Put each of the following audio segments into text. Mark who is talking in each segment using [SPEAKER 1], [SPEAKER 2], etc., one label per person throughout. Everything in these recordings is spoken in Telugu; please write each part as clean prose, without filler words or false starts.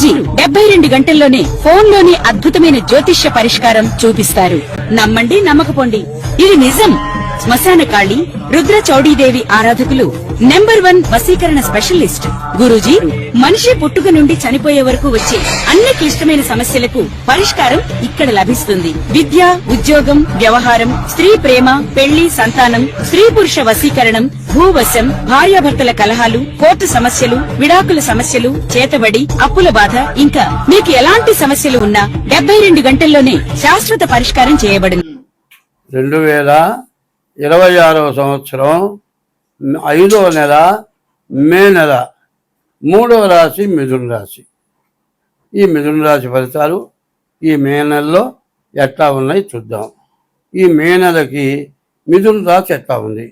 [SPEAKER 1] గురూజీ 72 గంటల్లోనే ఫోన్లోని అద్భుతమైన జ్యోతిష్య పరిష్కారం చూపిస్తారు. నమ్మండి, నమ్మకపోండి, ఇది నిజం. శ్మశాన కాళి రుద్ర చౌడీదేవి ఆరాధకులు నంబర్ 1 వశీకరణ స్పెషలిస్ట్. గురూజీ మనిషి పుట్టుక నుండి చనిపోయే వరకు వచ్చే అన్ని క్లిష్టమైన సమస్యలకు పరిష్కారం ఇక్కడ లభిస్తుంది. విద్య, ఉద్యోగం, వ్యవహారం, స్త్రీ ప్రేమ, పెళ్లి, సంతానం, స్త్రీ పురుష వశీకరణం, భూవశం, భార్యాభర్తల కలహాలు, కోర్టు సమస్యలు, విడాకుల సమస్యలు, చేతబడి, అప్పుల బాధ, ఇంకా మీకు ఎలాంటి సమస్యలు ఉన్నా 72 గంటల్లోనే శాశ్వత పరిష్కారం చేయబడింది.
[SPEAKER 2] 2026వ సంవత్సరం 5వ నెల మే నెల 3వ రాశి మిథున రాశి. ఈ మిథున రాశి ఫలితాలు ఈ మే నెలలో ఎట్లా ఉన్నాయి చూద్దాం. ఈ మే నెలకి మిథున రాశి ఎట్లా ఉంది?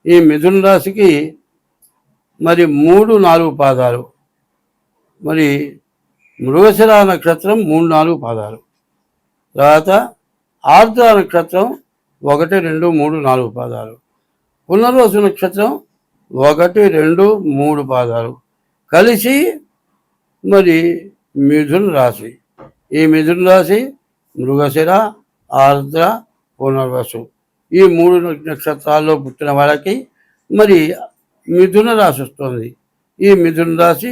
[SPEAKER 2] ఈ మిథున రాశికి మరి 3-4 పాదాలు, మరి మృగశిర నక్షత్రం 3-4 పాదాలు, తర్వాత ఆర్ద్ర నక్షత్రం 1, 2, 3, 4 పాదాలు, పునర్వసు నక్షత్రం 1, 2, 3 పాదాలు కలిసి మరి మిథున రాశి. ఈ మిథున రాశి మృగశిర, ఆర్ద్ర, పునర్వసు ఈ 3 నక్షత్రాల్లో పుట్టిన వాళ్ళకి మరి మిథున రాశి వస్తుంది. ఈ మిథున రాశి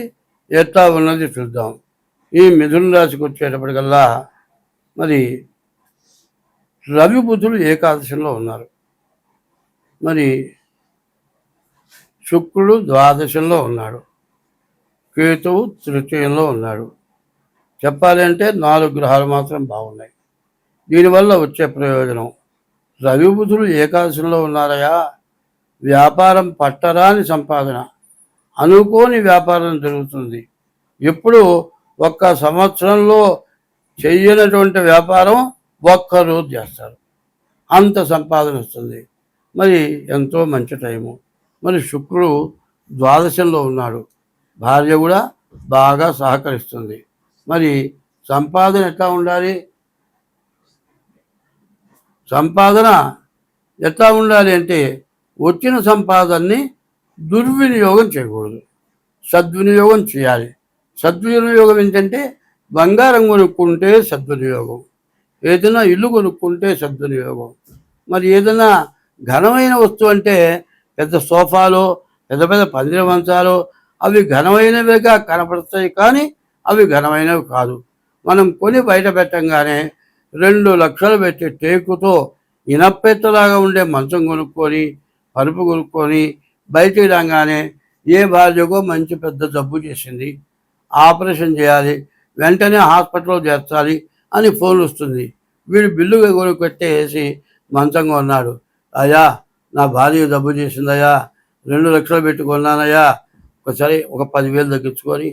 [SPEAKER 2] ఎట్లా ఉన్నది చూద్దాం. ఈ మిథున రాశికి వచ్చేటప్పటికల్లా మరి రవి బుధులు ఏకాదశంలో ఉన్నారు, మరి శుక్రుడు ద్వాదశంలో ఉన్నాడు, కేతువు తృతీయంలో ఉన్నాడు. చెప్పాలి అంటే 4 గ్రహాలు మాత్రం బాగున్నాయి. దీనివల్ల వచ్చే ప్రయోజనం, రవి బుధులు ఏకాదశంలో ఉన్నారయా, వ్యాపారం పట్టరాని సంపాదన, అనుకోని వ్యాపారం జరుగుతుంది. ఎప్పుడు ఒక్క సంవత్సరంలో చెయ్యనటువంటి వ్యాపారం ఒక్కరోజు చేస్తారు, అంత సంపాదన వస్తుంది. మరి ఎంతో మంచి టైము. మరి శుక్రుడు ద్వాదశంలో ఉన్నాడు, భార్య కూడా బాగా సహకరిస్తుంది. మరి సంపాదన ఎట్లా ఉండాలి? సంపాదన ఎట్లా ఉండాలి అంటే వచ్చిన సంపాదనని దుర్వినియోగం చేయకూడదు, సద్వినియోగం చేయాలి. సద్వినియోగం ఏంటంటే బంగారం కొనుక్కుంటే సద్వినియోగం, ఏదైనా ఇల్లు కొనుక్కుంటే సద్వినియోగం. మరి ఏదైనా ఘనమైన వస్తువు అంటే పెద్ద సోఫాలు, పెద్ద పెద్ద పందిరి మంచాలు, అవి ఘనమైనవిగా కనపడతాయి, కానీ అవి ఘనమైనవి కాదు. మనం కొని బయట పెట్టంగానే 2 లక్షలు పెట్టి టేకుతో ఇనప్పెట్టలాగా ఉండే మంచం కొనుక్కొని, పరుపు కొనుక్కొని బయటికి రాగానే ఏ భార్యకో మంచి పెద్ద జబ్బు చేసింది, ఆపరేషన్ చేయాలి, వెంటనే హాస్పిటల్లో చేర్చాలి అని ఫోన్ వస్తుంది. వీడు బిల్లు కొనుక్కొట్టేసి మంచం కొన్నాడు. అయ్యా నా భార్య జబ్బు చేసిందయ్యా, 2 లక్షలు పెట్టుకున్నానయ్యా, ఒకసారి ఒక 10,000 తగ్గించుకొని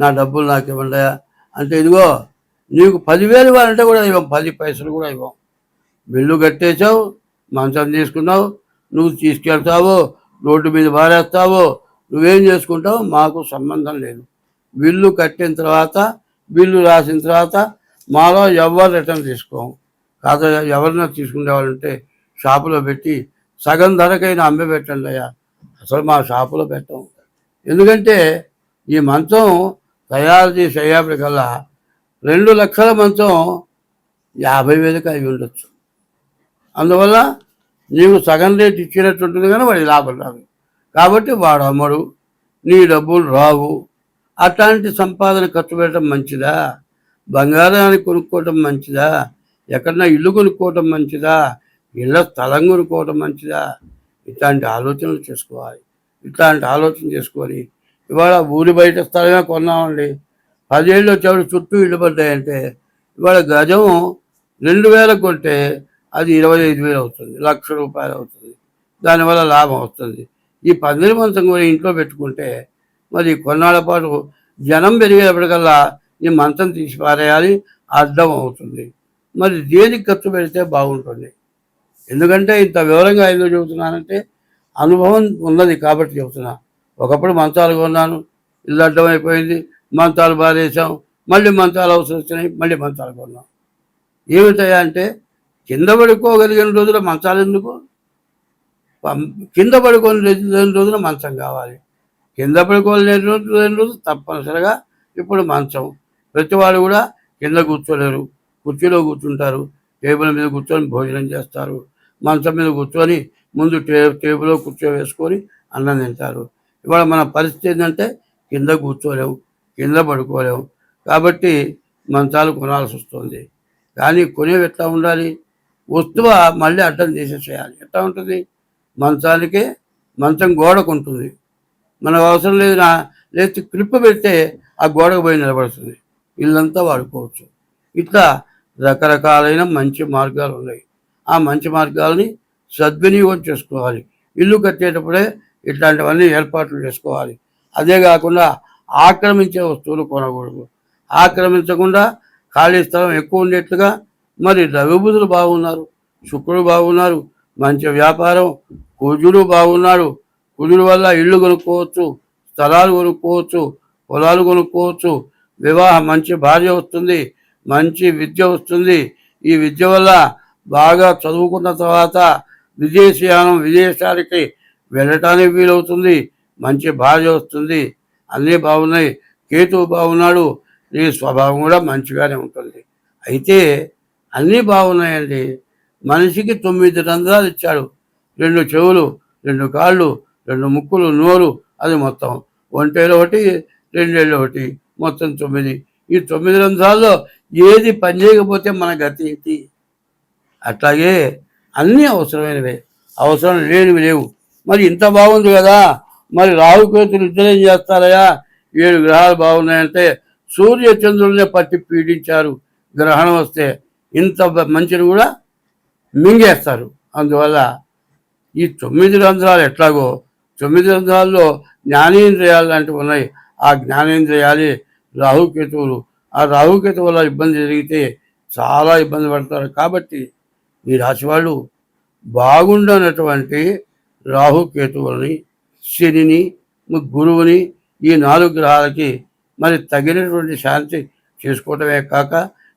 [SPEAKER 2] నా డబ్బులు నాకు ఇవ్వండియా అంటే, ఇదిగో నీకు 10,000 ఇవ్వాలంటే కూడా ఇవ్వం, 10 పైసలు కూడా ఇవ్వం. బిల్లు కట్టేసావు, మంచం తీసుకున్నావు, నువ్వు తీసుకెళ్తావు, రోడ్డు మీద బారేస్తావు, నువ్వేం చేసుకుంటావు మాకు సంబంధం లేదు. బిల్లు కట్టిన తర్వాత, బిల్లు రాసిన తర్వాత మాలో ఎవరు రిటర్న్ తీసుకోము. కాదు ఎవరైనా తీసుకునే వాళ్ళంటే షాపులో పెట్టి సగం ధరకైనా అమ్మి పెట్టండి అయ్యా, అసలు మా షాపులో పెట్టాం. ఎందుకంటే ఈ మంచం తయారు చేసి అయ్యేప్పటికల్లా 2 లక్షల మంచం 50,000కి అయి ఉండొచ్చు. అందువల్ల నీకు సగం రేటు ఇచ్చినట్టు ఉంటుంది, కానీ వాడి లాభం రాదు. కాబట్టి వాడు అమ్మడు, నీ డబ్బులు రావు. అట్లాంటి సంపాదన ఖర్చు పెట్టడం మంచిదా? బంగారాన్ని కొనుక్కోవటం మంచిదా? ఎక్కడన్నా ఇల్లు కొనుక్కోవటం మంచిదా? ఇళ్ళ స్థలం కొనుక్కోవటం మంచిదా? ఇట్లాంటి ఆలోచనలు చేసుకోవాలి. ఇట్లాంటి ఆలోచన చేసుకొని ఇవాళ ఊరి బయట స్థలమే కొన్నామండి, 10 ఏళ్ళు వచ్చేవాడు చుట్టూ ఇల్లు పడ్డాయంటే ఇవాళ గజం 2,000 కొంటే అది 25,000 అవుతుంది, ₹1,00,000 అవుతుంది. దానివల్ల లాభం వస్తుంది. ఈ పందిరి మంచం కూడా ఇంట్లో పెట్టుకుంటే మరి కొన్నాళ్ళ పాటు జనం పెరిగేప్పటికల్లా ఈ మంచం తీసి పారేయాలి, అర్థం అవుతుంది. మరి దేనికి ఖర్చు పెడితే బాగుంటుంది? ఎందుకంటే ఇంత వివరంగా ఎందుకు చెబుతున్నానంటే అనుభవం ఉన్నది కాబట్టి చెబుతున్నా. ఒకప్పుడు మంచాలు కొన్నాను, ఇల్లు అడ్డమైపోయింది, మంచాలు బారేసాం, మళ్ళీ మంచాలు అవసరం వచ్చినాయి, మళ్ళీ మంచాలు కొన్నాం. ఏమిటయా అంటే కింద పడుకోగలిగిన రోజుల మంచాలు ఎందుకు? కింద పడుకొని 2 రోజుల మంచం కావాలి. కింద పడుకోలేని 2 రోజులు తప్పనిసరిగా ఇప్పుడు మంచం. ప్రతి వాళ్ళు కూడా కింద కూర్చోలేరు, కుర్చీలో కూర్చుంటారు, టేబుల్ మీద కూర్చొని భోజనం చేస్తారు, మంచం మీద కూర్చొని ముందు టేబుల్లో కూర్చోవేసుకొని అన్నం తింటారు. ఇవాళ మన పరిస్థితి ఏంటంటే కింద కూర్చోలేము, కింద పడుకోలేము. కాబట్టి మంచాలు కొనాల్సి వస్తుంది. కానీ కొనేవి ఎట్లా ఉండాలి? వస్తువు మళ్ళీ అడ్డం చేసేసేయాలి. ఎట్లా ఉంటుంది? మంచానికే మంచం గోడకు ఉంటుంది, మనకు అవసరం లేదు. లేచి క్లిప్ పెడితే ఆ గోడకు పోయి నిలబడుతుంది, ఇల్లంతా వాడుకోవచ్చు. ఇట్లా రకరకాలైన మంచి మార్గాలు ఉన్నాయి. ఆ మంచి మార్గాలని సద్వినియోగం చేసుకోవాలి. ఇల్లు కట్టేటప్పుడే ఇట్లాంటివన్నీ ఏర్పాట్లు చేసుకోవాలి. అదే కాకుండా ఆక్రమించే వస్తువులు కొనకూడదు. ఆక్రమించకుండా ఖాళీ స్థలం ఎక్కువ ఉండేట్లుగా మరి రవిబుధులు బాగున్నారు, శుక్రుడు బాగున్నారు, మంచి వ్యాపారం, కుజుడు బాగున్నాడు. కుజుడు వల్ల ఇల్లు కొనుక్కోవచ్చు, స్థలాలు కొనుక్కోవచ్చు, పొలాలు కొనుక్కోవచ్చు, వివాహం, మంచి భార్య వస్తుంది, మంచి విద్య వస్తుంది. ఈ విద్య వల్ల బాగా చదువుకున్న తర్వాత విదేశీయానం, విదేశాలకి వెళ్ళటానికి వీలవుతుంది, మంచి భార్య వస్తుంది. అన్నీ బాగున్నాయి. కేతువు బాగున్నాడు, నీ స్వభావం కూడా మంచిగానే ఉంటుంది. అయితే అన్నీ బాగున్నాయండి. మనిషికి 9 రంధ్రాలు ఇచ్చాడు, 2 చెవులు, 2 కాళ్ళు, 2 ముక్కులు, నోరు, అది మొత్తం ఒంటేలు ఒకటి, 2 ఏళ్ళు ఒకటి, మొత్తం 9. ఈ 9 రంధ్రాల్లో ఏది పనిచేయకపోతే మన గతి ఏంటి? అట్లాగే అన్నీ అవసరమైనవే, అవసరం లేనివి లేవు. మరి ఇంత బాగుంది కదా, మరి రాహుకేతులు ఇద్దరు ఏం చేస్తారయా? 7 గ్రహాలు బాగున్నాయంటే సూర్య చంద్రులనే పట్టి పీడించారు. గ్రహణం వస్తే ఇంత మంచిని కూడా మింగేస్తారు. అందువల్ల ఈ 9 రంధ్రాలు ఎట్లాగో 9 రంధ్రాల్లో జ్ఞానేంద్రియాలు లాంటివి ఉన్నాయి. ఆ జ్ఞానేంద్రియాలే రాహుకేతువులు. ఆ రాహుకేతు వల్ల ఇబ్బంది జరిగితే చాలా ఇబ్బంది పడతారు. కాబట్టి ఈ రాశి వాళ్ళు బాగుండనటువంటి రాహుకేతువులని, శనిని, గురువుని, ఈ 4 గ్రహాలకి మరి తగినటువంటి శాంతి చేసుకోవటమే కాక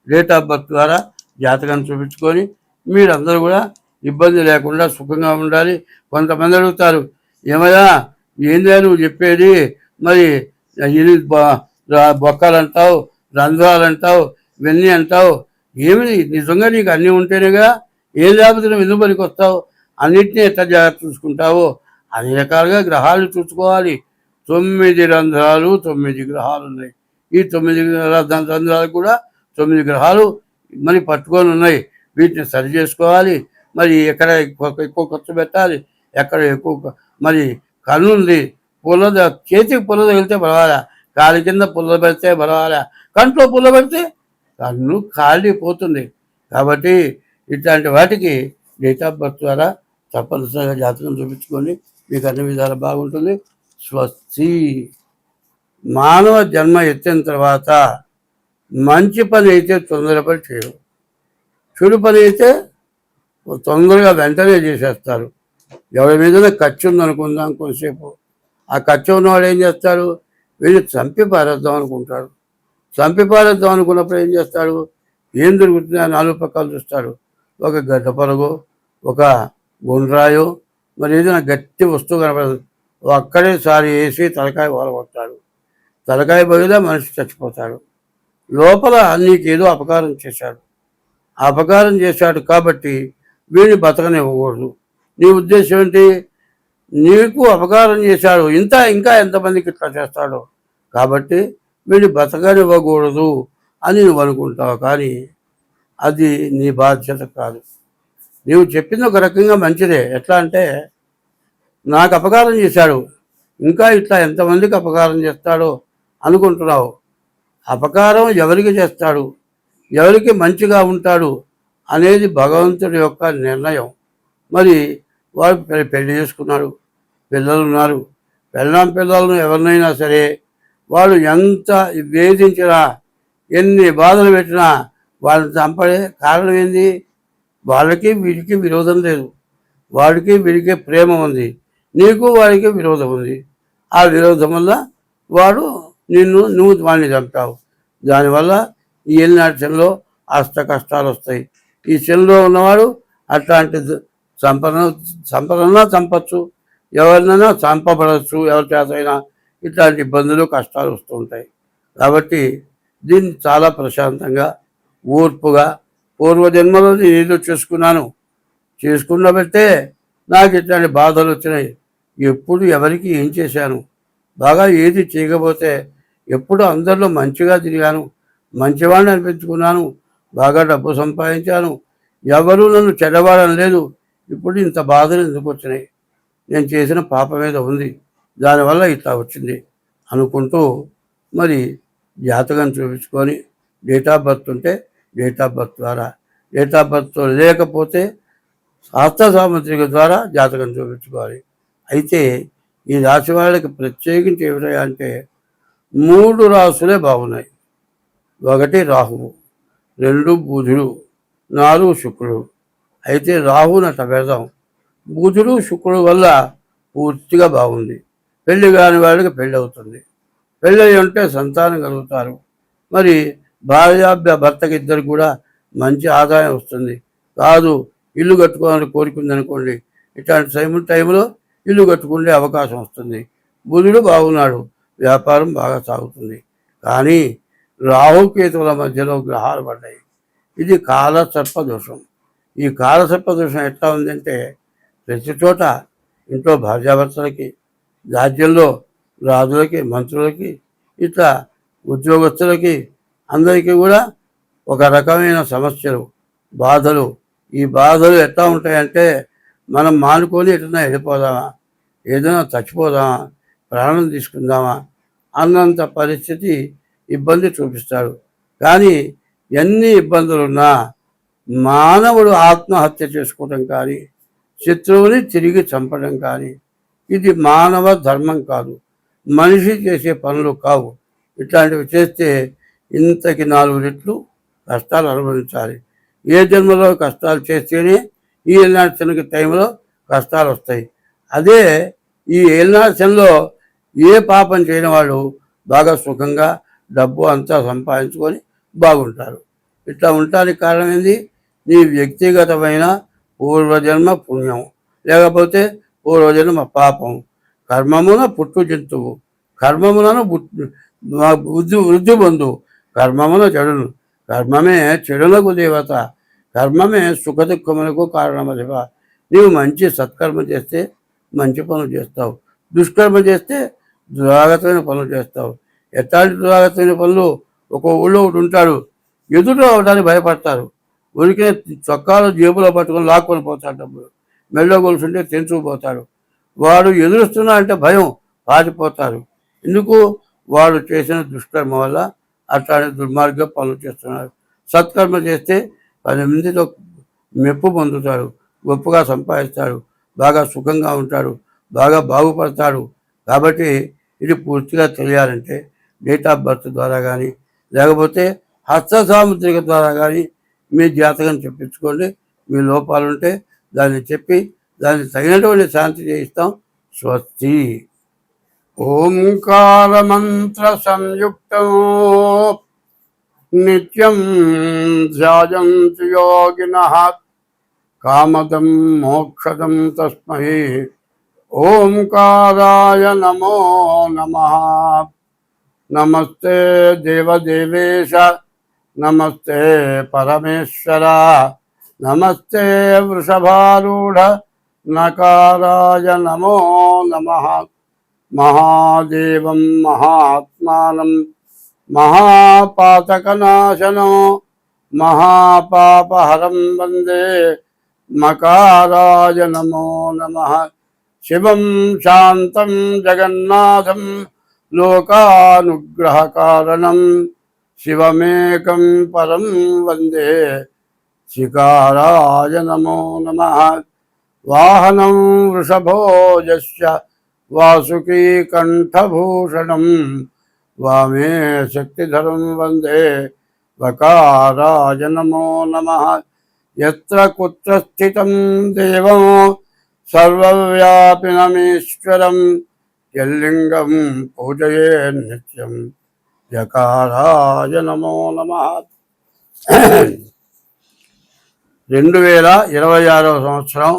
[SPEAKER 2] డేట్ ఆఫ్ బర్త్ ద్వారా జాతకాన్ని చూపించుకొని మీరందరూ కూడా ఇబ్బంది లేకుండా సుఖంగా ఉండాలి. కొంతమంది అడుగుతారు, ఏమయ్యా ఏందా నువ్వు చెప్పేది, మరి ఇది బొక్కలు అంటావు, రంధ్రాలు అంటావు, ఇవన్నీ అంటావు, ఏమి నిజంగా నీకు అన్నీ ఉంటేనేగా, ఏం లేకపోతే నువ్వు ఎందుకు పనికి వస్తావు, అన్నింటినీ ఎట్లా జాగ్రత్త చూసుకుంటావు? అన్ని రకాలుగా గ్రహాలు చూసుకోవాలి. 9 రంధ్రాలు, 9 గ్రహాలు ఉన్నాయి. ఈ 9 రంధ్రాలు కూడా 9 గ్రహాలు మరి పట్టుకొని ఉన్నాయి. వీటిని సరి చేసుకోవాలి. మరి ఎక్కడ ఎక్కువ ఖర్చు పెట్టాలి, ఎక్కడ ఎక్కువ, మరి కన్ను ఉంది, చేతికి పుల్ల తగిలితే పర్వాలా, కాలి కింద పుల్ల పెడితే పర్వాలా, కంట్లో పుల్ల పెడితే కన్ను కాలిపోతుంది. కాబట్టి ఇట్లాంటి వాటికి డేట్ ఆఫ్ బర్త్ ద్వారా తప్పనిసరిగా జాతకం చూపించుకొని మీకు అన్ని విధాలు బాగుంటుంది. స్వస్తి. మానవ జన్మ ఎత్తిన తర్వాత మంచి పని అయితే తొందరపడి చేయరు, చెడు పని అయితే తొందరగా వెంటనే చేసేస్తారు. ఎవరి మీద ఖర్చు ఉందనుకుందాం, కొంతసేపు ఆ ఖర్చు ఉన్నవాడు ఏం చేస్తాడు? వీళ్ళు చంపి పారేద్దాం అనుకుంటాడు. చంపి పారేద్దాం అనుకున్నప్పుడు ఏం చేస్తాడు? ఏం దొరుకుతుందో 4 పక్కలు చూస్తాడు. ఒక గడ్డ పొరగో, ఒక గుండ్రాయో, మరి ఏదైనా గట్టి వస్తువు కనపడదు, అక్కడే సారి వేసి తలకాయ ఓలగొడతాడు. తలకాయ బగిలా మనిషి చచ్చిపోతాడు. లోపల నీకేదో అపకారం చేశాడు. అపకారం చేశాడు కాబట్టి వీడిని బతకనివ్వకూడదు. నీ ఉద్దేశం ఏంటి? నీకు అపకారం చేశాడు, ఇంకా ఎంతమందికి ఇట్లా చేస్తాడో, కాబట్టి వీడిని బతకనివ్వకూడదు అని నువ్వు అనుకుంటావు. కానీ అది నీ బాధ్యత కాదు. నీవు చెప్పింది ఒక రకంగా మంచిదే. ఎట్లా అంటే, నాకు అపకారం చేశాడు, ఇంకా ఇట్లా ఎంతమందికి అపకారం చేస్తాడో అనుకుంటున్నావు. అపకారం ఎవరికి చేస్తాడు, ఎవరికి మంచిగా ఉంటాడు అనేది భగవంతుడి యొక్క నిర్ణయం. మరి వాడు పెళ్లి చేసుకున్నాడు, పిల్లలు ఉన్నారు. పిల్లలను ఎవరినైనా సరే వాళ్ళు ఎంత వేధించినా, ఎన్ని బాధలు పెట్టినా వాళ్ళని చంపడే కారణం ఏంది? వాళ్ళకి వీడికి విరోధం లేదు, వాడికి వీడికి ప్రేమ ఉంది, నీకు వాడికి విరోధం ఉంది. ఆ విరోధం వల్ల వాడు నువ్వు వాడిని చంపావు. దానివల్ల ఈ ఏలినాటి శనిలో అష్ట కష్టాలు వస్తాయి. ఈ శనిలో ఉన్నవాడు అట్లాంటి సంపదన్నా చంపచ్చు, ఎవరినైనా చంపబడచ్చు, ఎవరి చేతైనా ఇట్లాంటి ఇబ్బందులు కష్టాలు వస్తూ ఉంటాయి. కాబట్టి దీన్ని చాలా ప్రశాంతంగా ఓర్పుగా పూర్వజన్మలో నేను ఏదో చేసుకున్న బట్టే నాకు ఇట్లాంటి బాధలు వచ్చినాయి. ఎప్పుడు ఎవరికి ఏం చేశాను, బాగా ఏది చేయకపోతే ఎప్పుడు అందరిలో మంచిగా తిరిగాను, మంచివాడిని అనిపించుకున్నాను, బాగా డబ్బు సంపాదించాను, ఎవరూ నన్ను చెడ్డవాడని లేదు. ఇప్పుడు ఇంత బాధలు ఎందుకు వచ్చినాయి, నేను చేసిన పాపం మీద ఉంది, దానివల్ల ఇట్లా వచ్చింది అనుకుంటూ మరి జాతకం చూపించుకొని డేట్ ఆఫ్ బర్త్ ఉంటే డేట్ ఆఫ్ బర్త్ ద్వారా, డేట్ ఆఫ్ బర్త్ లేకపోతే శాస్త్ర సాముద్రిక ద్వారా జాతకం చూపించుకోవాలి. అయితే ఈ రాశి వాళ్ళకి ప్రత్యేకించి ఏమిటంటే 3 రాసులే బాగున్నాయి. 1 రాహువు, 2 బుధుడు, 4 శుక్రుడు. అయితే రాహువుని అట్లా పెడదాం. బుధుడు శుక్రుడు వల్ల పూర్తిగా బాగుంది. పెళ్లి కాని వాళ్ళకి పెళ్ళి అవుతుంది, పెళ్ళి ఉంటే సంతానం కలుగుతారు. మరి భర్తకి ఇద్దరు కూడా మంచి ఆదాయం వస్తుంది. కాదు ఇల్లు కట్టుకోవాలని కోరుకుందనుకోండి, ఇట్లాంటి టైంలో ఇల్లు కట్టుకునే అవకాశం వస్తుంది. బుధుడు బాగున్నాడు, వ్యాపారం బాగా సాగుతుంది. కానీ రాహుకేతువుల మధ్యలో గ్రహాలు పడ్డాయి. ఇది కాలసర్ప దోషం. ఈ కాలసర్ప దోషం ఎట్లా ఉందంటే ప్రతి చోట ఇంట్లో భార్యాభర్తలకి, రాజ్యంలో రాజులకి, మంత్రులకి, ఇట్లా ఉద్యోగస్తులకి అందరికీ కూడా ఒక రకమైన సమస్యలు, బాధలు. ఈ బాధలు ఎట్లా ఉంటాయంటే మనం మానుకొని ఎటన్నా వెళ్ళిపోదామా, ఏదైనా చచ్చిపోదామా, ప్రాణం తీసుకుందామా అన్నంత పరిస్థితి ఇబ్బంది చూపిస్తాడు. కానీ ఎన్ని ఇబ్బందులున్నా మానవుడు ఆత్మహత్య చేసుకోవడం కానీ, శత్రువుని తిరిగి చంపడం కానీ ఇది మానవ ధర్మం కాదు, మనిషి చేసే పనులు కావు. ఇట్లాంటివి చేస్తే ఇంతకి 4 రెట్లు కష్టాలు అనుభవించాలి. ఏ జన్మలో కష్టాలు చేస్తేనే ఈ ఏళ్ళనాటి శనికి టైంలో కష్టాలు వస్తాయి. అదే ఈ ఏళ్ళనాటి శనిలో ఏ పాపం చేయని వాళ్ళు బాగా సుఖంగా డబ్బు అంతా సంపాదించుకొని బాగుంటారు. ఇట్లా ఉండటానికి కారణం ఏంది? నీ వ్యక్తిగతమైన పూర్వజన్మ పుణ్యం, లేకపోతే పూర్వజన్మ పాపం. కర్మమున పుట్టు జంతువు, కర్మములను వృద్ధి బంధువు, కర్మమున చెడును, కర్మమే చెడులకు దేవత, కర్మమే సుఖ దుఃఖములకు కారణమదివ. నీవు మంచి సత్కర్మ చేస్తే మంచి పనులు చేస్తావు, దుష్కర్మ చేస్తే దురాగతమైన పనులు చేస్తావు. ఎట్లాంటి దురాగతమైన పనులు? ఒక ఊళ్ళో ఒకటి ఉంటాడు, ఎదురు అవడానికి భయపడతారు. ఊరికే చొక్కాలు జేబులో పట్టుకొని లాక్కొని పోతాడు, డబ్బులు మెళ్ళో గొలుసుంటే తెంచుకుపోతాడు. వాడు ఎదురుస్తున్నా అంటే భయం, పారిపోతారు. ఎందుకు? వాడు చేసిన దుష్కర్మ వల్ల అట్లాంటి దుర్మార్గ పనులు చేస్తున్నారు. సత్కర్మ చేస్తే 10 మందితో మెప్పు పొందుతాడు, గొప్పగా సంపాదిస్తాడు, బాగా సుఖంగా ఉంటాడు, బాగా బాగుపడతాడు. కాబట్టి ఇది పూర్తిగా తెలియాలంటే డేట్ ఆఫ్ బర్త్ ద్వారా కానీ, లేకపోతే హస్త సాముద్రిక ద్వారా కానీ మీ జాతకం చెప్పించుకోండి. మీ లోపాలుంటే దాన్ని చెప్పి దానికి తగినటువంటి శాంతి చేయిస్తాం. స్వస్తి. ఓంకార మంత్ర సంయుక్తం నిత్యం ధ్యాయంతి యోగినః కామదం మోక్షదం తస్మై ఓంకారాయ నమో నమః. నమస్తే దేవదేవేశ, నమస్తే పరమేశ్వర, నమస్తే వృషభారూఢ నకారాయ నమో నమః. మహాదేవం మహాత్మానం మహాపాతకనాశనం మహాపాపహరం వందే మకారాయ నమో నమః. శివం శాంతం జగన్నాథం లోకానుగ్రహకారణం శివమేకం పరం వందే శికారాయ నమో నమః. వాహనం వృషభోజస్య వాసుకీ కంఠభూషణం వామే శక్తిధరం వందే వకారాయ నమో నమః. యత్ర కుత్ర స్థితం దేవం సర్వవ్యాపినమీశ్వరం యల్లింగం పూజయే నిత్యం యకారాయ నమో నమః. 2026వ సంవత్సరం